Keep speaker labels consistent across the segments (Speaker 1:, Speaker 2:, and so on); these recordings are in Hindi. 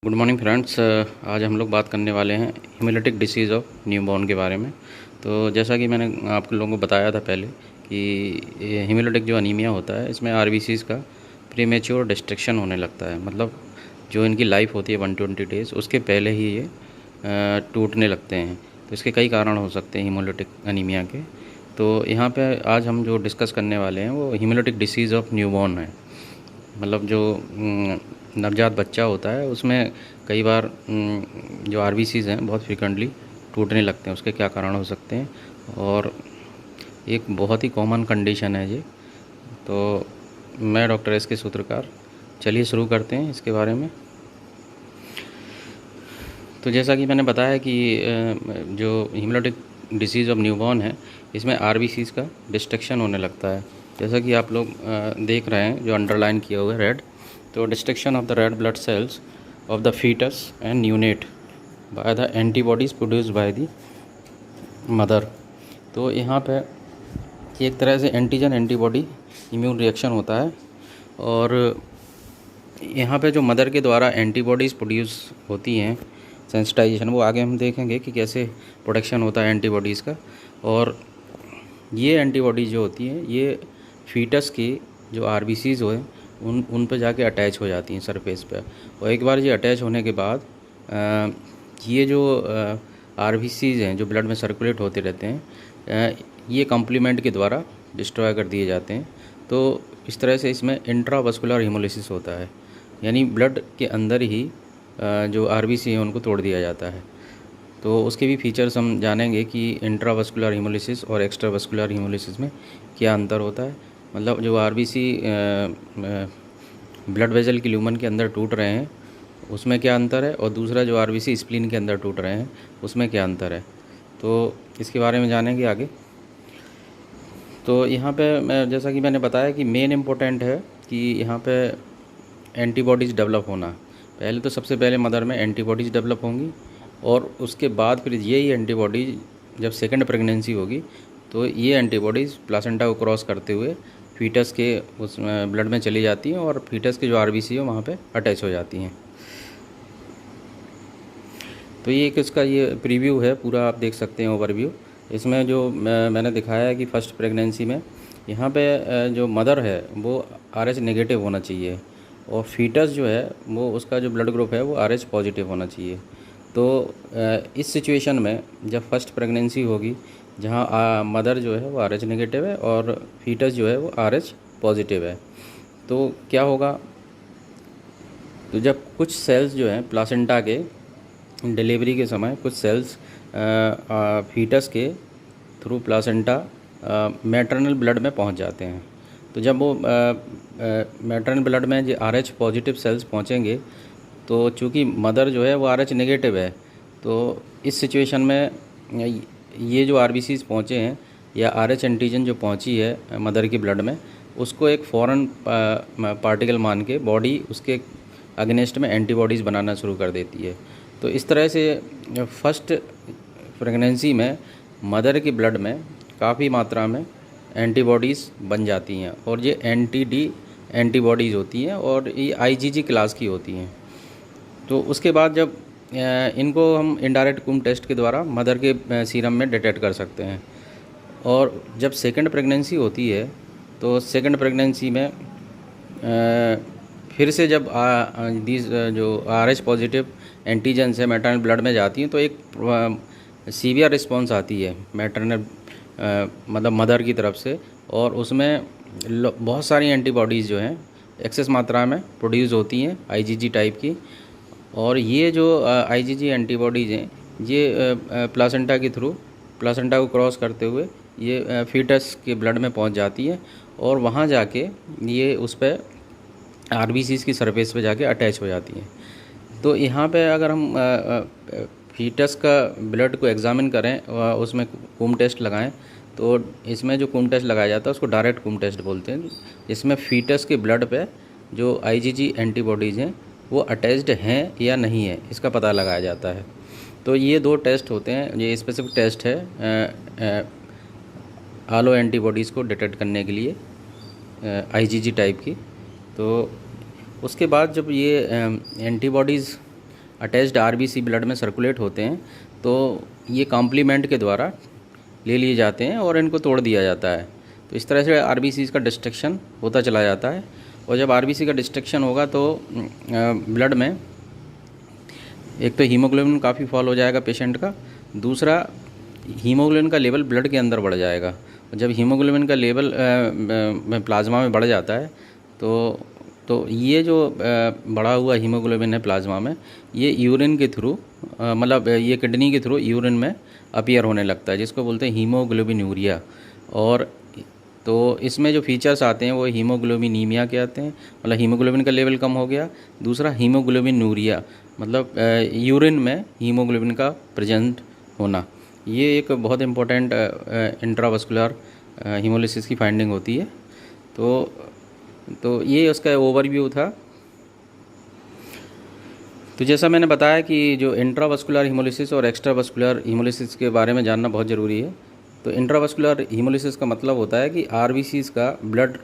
Speaker 1: Good morning friends. आज हम लोग बात करने वाले हैं हीमोलिटिक डिसीज़ ऑफ न्यूबॉर्न के बारे में। तो जैसा कि मैंने आप लोगों को बताया था पहले कि हीमोलिटिक जो अनीमिया होता है इसमें आरबीसीज़ का प्रीमेच्योर डिस्ट्रक्शन होने लगता है। मतलब जो इनकी लाइफ होती है 120 डेज़ उसके पहले ही ये टूटने लगते हैं। तो इसके कई कारण हो सकते हैं हीमोलिटिक अनीमिया के। तो यहाँ पे आज हम जो डिस्कस करने वाले हैं वो हीमोलिटिक डिसीज़ ऑफ न्यूबॉर्न है। मतलब जो नवजात बच्चा होता है उसमें कई बार जो आरबीसीज़ हैं बहुत फ्रिक्वेंटली टूटने लगते हैं। उसके क्या कारण हो सकते हैं, और एक बहुत ही कॉमन कंडीशन है ये। तो मैं डॉक्टर एस के सूत्रकार, चलिए शुरू करते हैं इसके बारे में। तो जैसा कि मैंने बताया कि जो हीमोलिटिक डिसीज़ ऑफ न्यूबॉर्न है इसमें आरबीसीज़ का डिस्ट्रक्शन होने लगता है। जैसा कि आप लोग देख रहे हैं जो अंडरलाइन किया हुआ है रेड, तो destruction of the red blood cells of the foetus and neonate by the antibodies produced by the mother. तो यहाँ पे एक तरह से एंटीजन एंटीबॉडी इम्यून रिएक्शन होता है, और यहाँ पे जो मदर के द्वारा एंटीबॉडीज़ प्रोड्यूस होती हैं, सेंसिटाइजेशन, वो आगे हम देखेंगे कि कैसे प्रोडक्शन होता है एंटीबॉडीज़ का। और ये एंटीबॉडीज़ जो होती हैं ये फीटस की जो आरबीसीज़ हो उन पे जाके अटैच हो जाती हैं सरफेस पे। और एक बार ये अटैच होने के बाद ये जो आरबीसीज़ हैं जो ब्लड में सर्कुलेट होते रहते हैं, ये कॉम्प्लीमेंट के द्वारा डिस्ट्रॉय कर दिए जाते हैं। तो इस तरह से इसमें इंट्रावस्कुलर हीमोलिसिस होता है, यानी ब्लड के अंदर ही जो आरबीसी हैं उनको तोड़ दिया जाता है। तो उसके भी फीचर्स हम जानेंगे कि इंट्रावस्कुलर हीमोलिसिस और एक्स्ट्रावस्कुलर हीमोलिसिस में क्या अंतर होता है। मतलब जो आरबीसी ब्लड वेसल के ल्यूमन के अंदर टूट रहे हैं उसमें क्या अंतर है, और दूसरा जो आरबीसी स्प्लीन के अंदर टूट रहे हैं उसमें क्या अंतर है। तो इसके बारे में जानेंगे आगे। तो यहाँ पे जैसा कि मैंने बताया कि मेन इम्पोर्टेंट है कि यहाँ पे एंटीबॉडीज़ डेवलप होना। पहले तो सबसे पहले मदर में एंटीबॉडीज़ डेवलप होंगी, और उसके बाद फिर यही एंटीबॉडीज़ जब सेकंड प्रेगनेंसी होगी तो ये एंटीबॉडीज़ प्लासेंटा को क्रॉस करते हुए फीटस के उस ब्लड में चली जाती हैं, और फीटस के जो आरबीसी है वहाँ पे अटैच हो जाती हैं। तो ये एक इसका ये प्रीव्यू है पूरा, आप देख सकते हैं ओवरव्यू। इसमें जो मैंने दिखाया है कि फ़र्स्ट प्रेगनेंसी में यहाँ पे जो मदर है वो RH नेगेटिव होना चाहिए, और फीटस जो है वो उसका जो ब्लड ग्रुप है वो RH पॉजिटिव होना चाहिए। तो इस सिचुएशन में जब फर्स्ट प्रेगनेंसी होगी जहाँ मदर जो है वो RH नेगेटिव है और फीटस जो है वो RH पॉजिटिव है, तो क्या होगा। तो जब कुछ सेल्स जो हैं प्लासेंटा के डिलीवरी के समय कुछ सेल्स फीटस के थ्रू प्लासेंटा मैटरनल ब्लड में पहुंच जाते हैं। तो जब वो मैटरनल ब्लड में जो RH पॉजिटिव सेल्स पहुंचेंगे, तो चूँकि मदर जो है वो RH नेगेटिव है, तो इस सिचुएशन में ये जो आरबीसीज़ पहुँचे हैं या RH एंटीजन जो पहुँची है मदर की ब्लड में, उसको एक फॉरेन पार्टिकल मान के बॉडी उसके अगेंस्ट में एंटीबॉडीज़ बनाना शुरू कर देती है। तो इस तरह से फर्स्ट प्रेगनेंसी में मदर की ब्लड में काफ़ी मात्रा में एंटीबॉडीज़ बन जाती हैं, और ये एंटी-डी एंटीबॉडीज़ होती हैं और ये IgG क्लास की होती हैं। तो उसके बाद जब इनको हम इनडायरेक्ट कुम टेस्ट के द्वारा मदर के सीरम में डिटेक्ट कर सकते हैं। और जब सेकंड प्रेगनेंसी होती है तो सेकंड प्रेगनेंसी में फिर से जब जो RH पॉजिटिव एंटीजेंस है मैटरनल ब्लड में जाती हैं, तो एक सीवियर रिस्पॉन्स आती है मैटरनल मतलब मदर की तरफ से, और उसमें बहुत सारी एंटीबॉडीज़ जो हैं एक्सेस मात्रा में प्रोड्यूस होती हैं IgG टाइप की। और ये जो IgG एंटीबॉडीज़ हैं ये प्लासेंटा के थ्रू प्लासेंटा को क्रॉस करते हुए ये फीटस के ब्लड में पहुंच जाती है, और वहां जाके ये उस पर आरबीसीज़ की सरफेस पे जाके अटैच हो जाती हैं। तो यहाँ पे अगर हम फीटस का ब्लड को एग्ज़ामिन करें और उसमें कुम टेस्ट लगाएं, तो इसमें जो कुम टेस्ट लगाया जाता है उसको डायरेक्ट कुम टेस्ट बोलते हैं। इसमें फीटस के ब्लड पे जो IgG एंटीबॉडीज़ हैं वो अटैच्ड हैं या नहीं है इसका पता लगाया जाता है। तो ये दो टेस्ट होते हैं, ये स्पेसिफिक टेस्ट है आलो एंटीबॉडीज़ को डिटेक्ट करने के लिए IgG टाइप की। तो उसके बाद जब ये एंटीबॉडीज़ अटैच्ड आरबीसी ब्लड में सर्कुलेट होते हैं, तो ये कॉम्प्लीमेंट के द्वारा ले लिए जाते हैं और इनको तोड़ दिया जाता है। तो इस तरह से आरबीसीज़ का डिस्ट्रक्शन होता चला जाता है। और जब आरबीसी का डिस्ट्रक्शन होगा तो ब्लड में एक तो हीमोग्लोबिन काफ़ी फॉल हो जाएगा पेशेंट का, दूसरा हीमोग्लोबिन का लेवल ब्लड के अंदर बढ़ जाएगा। जब हीमोग्लोबिन का लेवल प्लाज्मा में बढ़ जाता है तो ये जो बढ़ा हुआ हीमोग्लोबिन है प्लाज्मा में, ये यूरिन के थ्रू मतलब ये किडनी के थ्रू यूरिन में अपीयर होने लगता है, जिसको बोलते हैं हीमोग्लोबिनूरिया। और तो इसमें जो फीचर्स आते हैं वो हीमोग्लोबिनीमिया के आते हैं, मतलब हीमोग्लोबिन का लेवल कम हो गया। दूसरा हीमोग्लोबिनूरिया, मतलब यूरिन में हीमोग्लोबिन का प्रेजेंट होना। ये एक बहुत इंपॉर्टेंट इंट्रावास्कुलर हीमोलिसिस की फाइंडिंग होती है। तो ये उसका ओवरव्यू था। तो जैसा मैंने बताया कि जो इंट्रावास्कुलर हीमोलिसिस और एक्स्ट्रावास्कुलर हीमोलिसिस के बारे में जानना बहुत ज़रूरी है। तो इंट्रावास्कुलर हीमोलिसिस का मतलब होता है कि आरबीसीज़ का ब्लड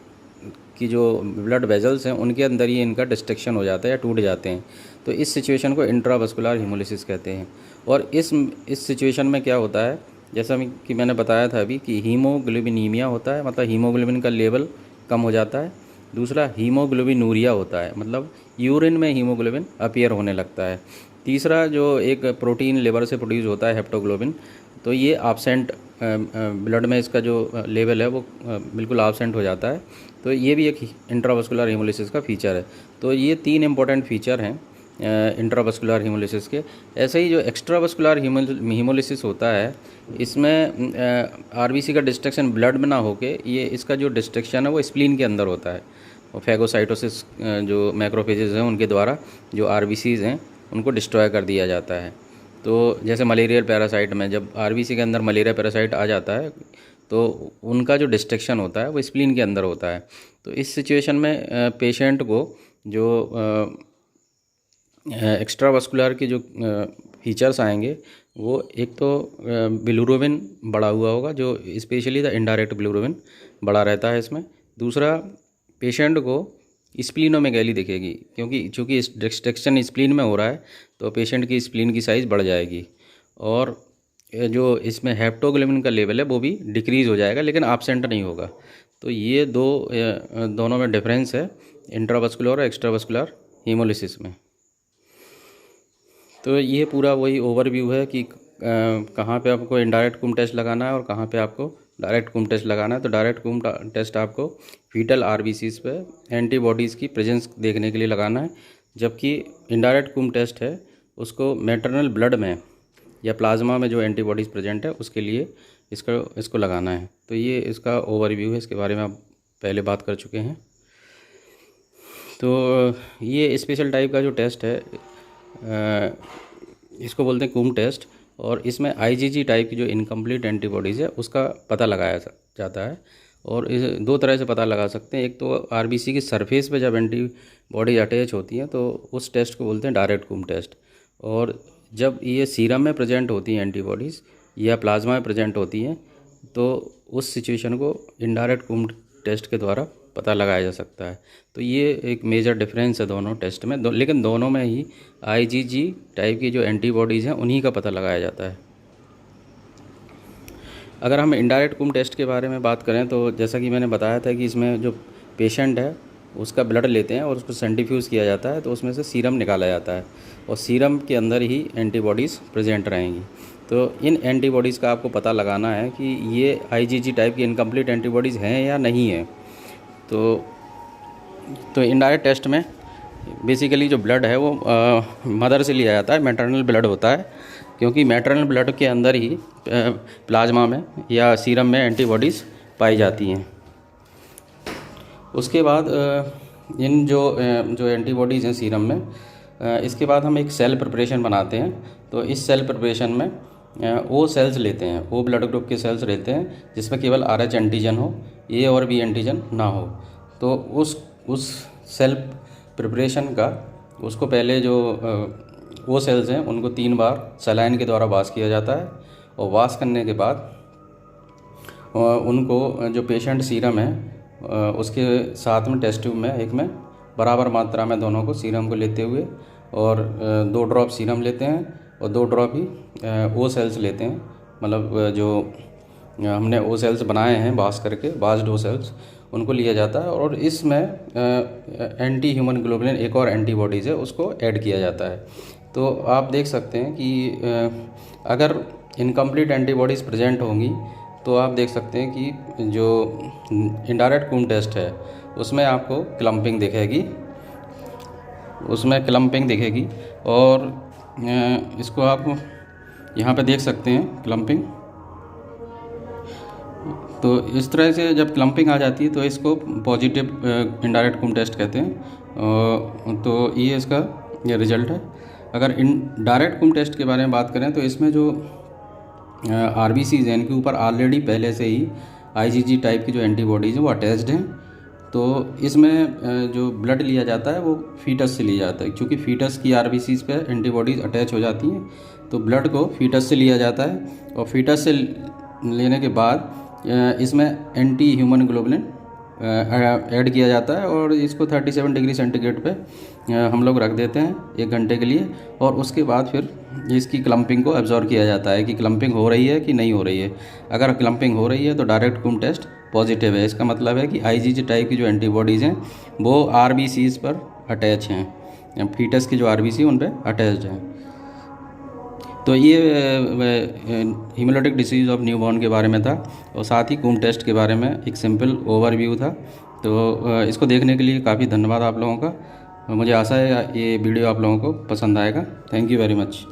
Speaker 1: की जो ब्लड वेजल्स हैं उनके अंदर ही इनका डिस्ट्रक्शन हो जाता है या टूट जाते हैं। तो इस सिचुएशन को इंट्रावास्कुलर हीमोलिसिस कहते हैं। और इस सिचुएशन में क्या होता है, जैसा कि मैंने बताया था अभी कि हीमोग्लोबिनीमिया होता है, मतलब हीमोग्लोबिन का लेवल कम हो जाता है। दूसरा हीमोग्लोबिनूरिया होता है, मतलब यूरिन में हीमोग्लोबिन अपीयर होने लगता है। तीसरा जो एक प्रोटीन लिवर से प्रोड्यूस होता है हेप्टोग्लोबिन, तो ये एब्सेंट ब्लड में इसका जो लेवल है वो बिल्कुल एब्सेंट हो जाता है। तो ये भी एक इंट्रावास्कुलर हीमोलिसिस का फीचर है। तो ये 3 इंपॉर्टेंट फीचर हैं इंट्रावास्कुलर हीमोलिसिस के। ऐसे ही जो एक्स्ट्रावास्कुलर हीमोलिसिस होता है, इसमें आरबीसी का डिस्ट्रक्शन ब्लड में ना होके ये इसका जो डिस्ट्रक्शन है वो स्प्लीन के अंदर होता है। और फैगोसाइटोसिस जो मैक्रोफेजेस हैं उनके द्वारा जो आरबीसीज़ हैं उनको डिस्ट्रॉय कर दिया जाता है। तो जैसे मलेरियल पैरासाइट में जब आरबीसी के अंदर मलेरिया पैरासाइट आ जाता है तो उनका जो डिस्ट्रक्शन होता है वो स्प्लीन के अंदर होता है। तो इस सिचुएशन में पेशेंट को जो एक्स्ट्रावास्कुलर के जो फीचर्स आएंगे वो एक तो बिलिरुबिन बढ़ा हुआ होगा, जो स्पेशली द इनडायरेक्ट बिलिरुबिन बढ़ा रहता है इसमें। दूसरा, पेशेंट को स्प्लीनोमेगैली दिखेगी, क्योंकि चूँकि डिस्ट्रक्शन स्प्लीन में हो रहा है तो पेशेंट की स्प्लीन की साइज़ बढ़ जाएगी। और जो इसमें हेप्टोग्लोबिन का लेवल है वो भी डिक्रीज़ हो जाएगा, लेकिन एब्सेंट नहीं होगा। तो ये दोनों में डिफरेंस है इंट्रावास्कुलर और एक्स्ट्रावास्कुलर हीमोलिसिस में। तो ये पूरा वही ओवरव्यू है कि कहाँ पे आपको इनडायरेक्ट कुम टेस्ट लगाना है और कहाँ पे आपको डायरेक्ट कुम टेस्ट लगाना है। तो डायरेक्ट कुम टेस्ट आपको फीटल आरबीसीज़ पे एंटीबॉडीज़ की प्रेजेंस देखने के लिए लगाना है, जबकि इनडायरेक्ट कुम टेस्ट है उसको मैटरनल ब्लड में या प्लाज्मा में जो एंटीबॉडीज़ प्रेजेंट है उसके लिए इसको लगाना है। तो ये इसका ओवरव्यू है, इसके बारे में आप पहले बात कर चुके हैं। तो ये स्पेशल टाइप का जो टेस्ट है इसको बोलते हैं कुम टेस्ट, और इसमें आईजीजी टाइप की जो इनकम्प्लीट एंटीबॉडीज़ है उसका पता लगाया जाता है। और इस 2 तरह से पता लगा सकते हैं। एक तो आरबीसी की सरफेस पे जब एंटीबॉडी अटैच होती हैं तो उस टेस्ट को बोलते हैं डायरेक्ट कुम टेस्ट। और जब ये सीरम में प्रेजेंट होती हैं एंटीबॉडीज़ या प्लाज्मा में प्रेजेंट होती हैं तो उस सिचुएशन को इनडायरेक्ट कुम टेस्ट के द्वारा पता लगाया जा सकता है। तो ये एक मेजर डिफरेंस है दोनों टेस्ट में, लेकिन दोनों में ही आईजीजी टाइप की जो एंटीबॉडीज़ हैं उन्हीं का पता लगाया जाता है। अगर हम इनडायरेक्ट कुम टेस्ट के बारे में बात करें तो जैसा कि मैंने बताया था कि इसमें जो पेशेंट है उसका ब्लड लेते हैं और उसको सेंट्रीफ्यूज़ किया जाता है, तो उसमें से सीरम निकाला जाता है और सीरम के अंदर ही एंटीबॉडीज़ प्रेजेंट रहेंगी। तो इन एंटीबॉडीज़ का आपको पता लगाना है कि ये आईजीजी टाइप की इनकम्प्लीट एंटीबॉडीज़ हैं या नहीं है। तो इनडायरेक्ट टेस्ट में बेसिकली जो ब्लड है वो मदर से लिया जाता है, मैटरनल ब्लड होता है, क्योंकि मैटरनल ब्लड के अंदर ही प्लाज्मा में या सीरम में एंटीबॉडीज़ पाई जाती हैं। उसके बाद इन जो एंटीबॉडीज़ हैं सीरम में, इसके बाद हम एक सेल प्रिपरेशन बनाते हैं। तो इस सेल प्रिपरेशन में ओ सेल्स लेते हैं, ओ ब्लड ग्रुप के सेल्स लेते हैं जिसमें केवल RH एंटीजन हो, ए और बी एंटीजन ना हो। तो उस सेल प्रिपरेशन का उसको पहले जो वो सेल्स हैं उनको 3 बार सलाइन के द्वारा वॉश किया जाता है, और वॉश करने के बाद उनको जो पेशेंट सीरम है उसके साथ में टेस्ट ट्यूब में एक में बराबर मात्रा में दोनों को सीरम को लेते हुए और 2 ड्रॉप सीरम लेते हैं और 2 ड्रॉप ही ओ सेल्स लेते हैं, मतलब जो हमने ओ सेल्स बनाए हैं बास्ड ओ सेल्स, उनको लिया जाता है और इसमें एंटी ह्यूमन ग्लोबुलिन एक और एंटीबॉडीज़ है उसको ऐड किया जाता है। तो आप देख सकते हैं कि अगर इनकम्प्लीट एंटीबॉडीज़ प्रेजेंट होंगी तो आप देख सकते हैं कि जो इनडायरेक्ट कूम टेस्ट है उसमें आपको क्लम्पिंग दिखेगी और इसको आप यहाँ पे देख सकते हैं क्लम्पिंग। तो इस तरह से जब क्लम्पिंग आ जाती है तो इसको पॉजिटिव इनडायरेक्ट कूम टेस्ट कहते हैं। तो ये इसका ये रिज़ल्ट है। अगर इन डायरेक्ट कूम टेस्ट के बारे में बात करें तो इसमें जो आरबीसीज हैं इनके ऊपर ऑलरेडी पहले से ही आईजीजी टाइप की जो एंटीबॉडीज़ हैं वो अटैच्ड हैं। तो इसमें जो ब्लड लिया जाता है वो फीटस से लिया जाता है, क्योंकि फीटस की आरबीसीज पे एंटीबॉडीज़ अटैच हो जाती हैं। तो ब्लड को फीटस से लिया जाता है और फीटस से लेने के बाद इसमें एंटी ह्यूमन ग्लोबुलिन ऐड किया जाता है और इसको 37 डिग्री सेंटीग्रेड पे हम लोग रख देते हैं 1 घंटे के लिए और उसके बाद फिर इसकी क्लम्पिंग को एब्जॉर्ब किया जाता है कि क्लम्पिंग हो रही है कि नहीं हो रही है। अगर क्लम्पिंग हो रही है तो डायरेक्ट कूम टेस्ट पॉजिटिव है। इसका मतलब है कि आईजीजी टाइप की जो एंटीबॉडीज़ हैं वो आरबीसीज पर अटैच हैं, फीटस की जो आरबीसी उन पर अटैच्ड हैं। तो ये हीमोलिटिक डिसीज़ ऑफ न्यूबॉर्न के बारे में था और साथ ही कूम टेस्ट के बारे में एक सिंपल ओवरव्यू था। तो इसको देखने के लिए काफ़ी धन्यवाद आप लोगों का। मुझे आशा है ये वीडियो आप लोगों को पसंद आएगा। Thank you very much.